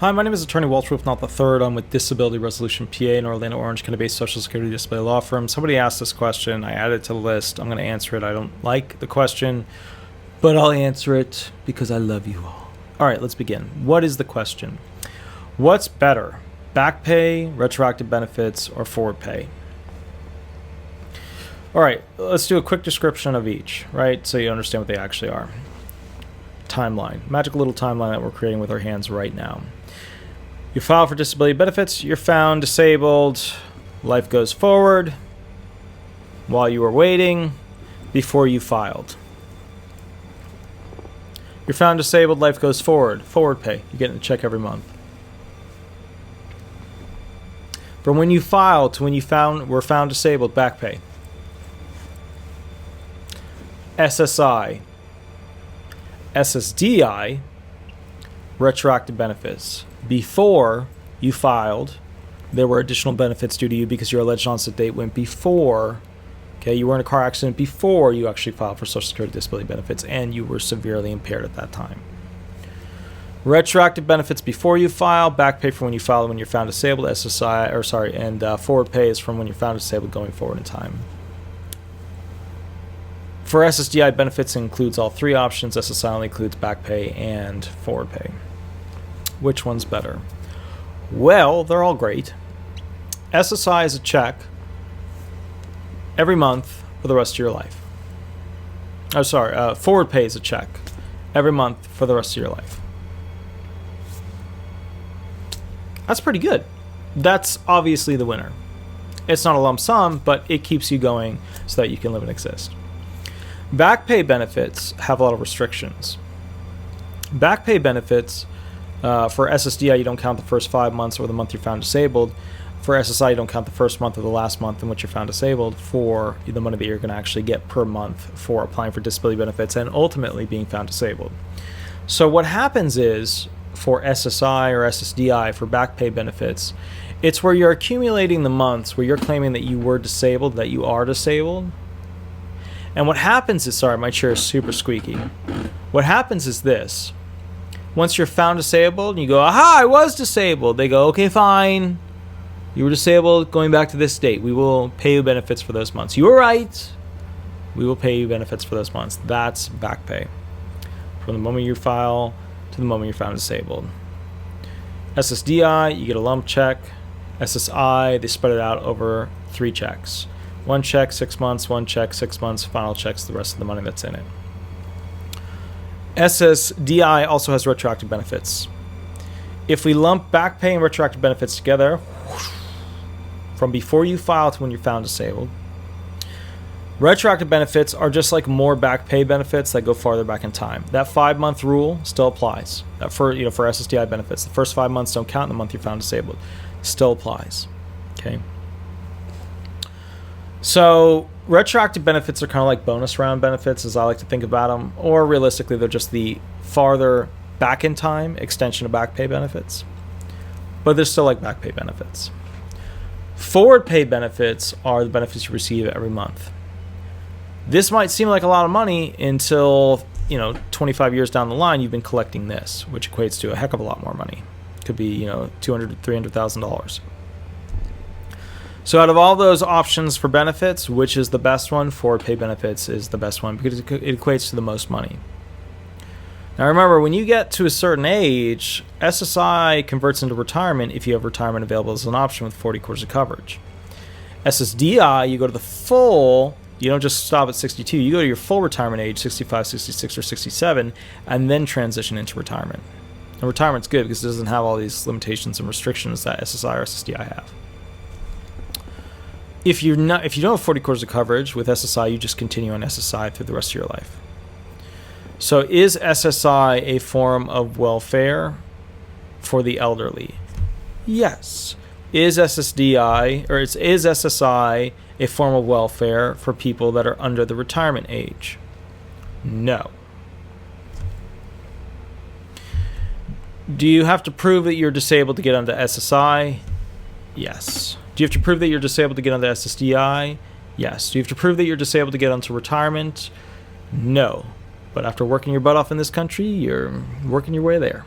Hi, my name is Attorney Walter Rudolph Hnot III. I'm with Disability Resolution PA, an Orlando, Orange County-based Social Security disability law firm. Somebody asked this question. I added it to the list. I'm going to answer it. I don't like the question, but I'll answer it because I love you all. All right, let's begin. What is the question? What's better, back pay, retroactive benefits, or forward pay? All right, let's do a quick description of each, right, so you understand what they actually are. Timeline, magical little timeline that we're creating with our hands right now. You file for disability benefits, you're found disabled, life goes forward while you were waiting before you filed. You're found disabled, life goes forward, forward pay, you're getting a check every month. From when you filed to when you were found disabled, back pay. SSI, SSDI, retroactive benefits. Before you filed, there were additional benefits due to you because your alleged onset date went before. Okay, you were in a car accident before you actually filed for Social Security disability benefits, and you were severely impaired at that time. Retroactive benefits before you file, back pay for when you file and when you're found disabled, and forward pay is from when you're found disabled going forward in time. For SSDI benefits, it includes all three options. SSI only includes back pay and forward pay. Which one's better? Well, they're all great. SSI is a check every month for the rest of your life. Forward pay is a check every month for the rest of your life. That's pretty good. That's obviously the winner. It's not a lump sum, but it keeps you going so that you can live and exist. Back pay benefits have a lot of restrictions. Back pay benefits, for SSDI, you don't count the first 5 months or the month you're found disabled. For SSI, you don't count the first month or the last month in which you're found disabled for the money that you're going to actually get per month for applying for disability benefits and ultimately being found disabled. So what happens is, for SSI or SSDI, for back pay benefits, it's where you're accumulating the months where you're claiming that you were disabled, that you are disabled. And what happens is, sorry, my chair is super squeaky. What happens is this. Once you're found disabled and you go, aha, I was disabled. They go, okay, fine. You were disabled going back to this date. We will pay you benefits for those months. You were right. We will pay you benefits for those months. That's back pay. From the moment you file to the moment you're found disabled. SSDI, you get a lump check. SSI, they spread it out over 3 checks. 1 check, 6 months, 1 check, 6 months, final check's the rest of the money that's in it. SSDI also has retroactive benefits. If we lump back pay and retroactive benefits together, from before you file to when you're found disabled, retroactive benefits are just like more back pay benefits that go farther back in time. That 5-month rule still applies. For SSDI benefits, the first 5 months don't count in the month you're found disabled. Still applies. Okay. So retroactive benefits are kind of like bonus round benefits, as I like to think about them, or realistically, they're just the farther back in time extension of back pay benefits, but they're still like back pay benefits. Forward pay benefits are the benefits you receive every month. This might seem like a lot of money until 25 years down the line you've been collecting this, which equates to a heck of a lot more money. Could be $200,000 to $300,000. So out of all those options for benefits, which is the best one? Forward pay benefits is the best one because it equates to the most money. Now remember, when you get to a certain age, SSI converts into retirement if you have retirement available as an option with 40 quarters of coverage. SSDI, you go to the full, you don't just stop at 62, you go to your full retirement age, 65, 66, or 67, and then transition into retirement. And retirement's good because it doesn't have all these limitations and restrictions that SSI or SSDI have. If you don't have 40 quarters of coverage with SSI, you just continue on SSI through the rest of your life. So is SSI a form of welfare for the elderly? Yes. Is SSDI is SSI a form of welfare for people that are under the retirement age? No. Do you have to prove that you're disabled to get onto SSI? Yes. Do you have to prove that you're disabled to get onto SSDI? Yes. Do you have to prove that you're disabled to get onto retirement? No. But after working your butt off in this country, you're working your way there.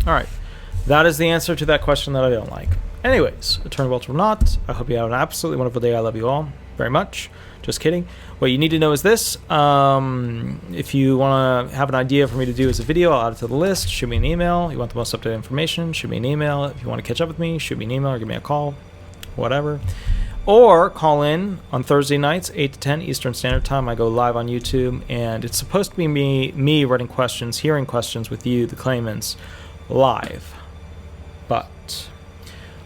All right. That is the answer to that question that I don't like. Anyways, Attorney Walter Hnot, I hope you have an absolutely wonderful day. I love you all very much. Just kidding. What you need to know is this. If you want to have an idea for me to do as a video, I'll add it to the list. Shoot me an email. You want the most up-to-date information, shoot me an email. If you want to catch up with me, shoot me an email or give me a call, whatever. Or call in on Thursday nights, 8 to 10 Eastern Standard Time. I go live on YouTube, and it's supposed to be me writing questions, hearing questions with you, the claimants, live. But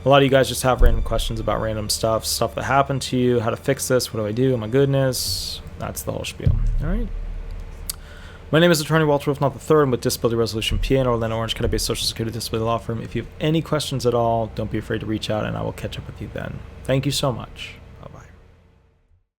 a lot of you guys just have random questions about random stuff that happened to you, how to fix this, what do I do, oh my goodness. That's the whole spiel. All right. My name is Attorney Walter Rudolph Hnot III. I'm with Disability Resolution PA in Orlando, Orange County-based Social Security Disability Law Firm. If you have any questions at all, don't be afraid to reach out, and I will catch up with you then. Thank you so much.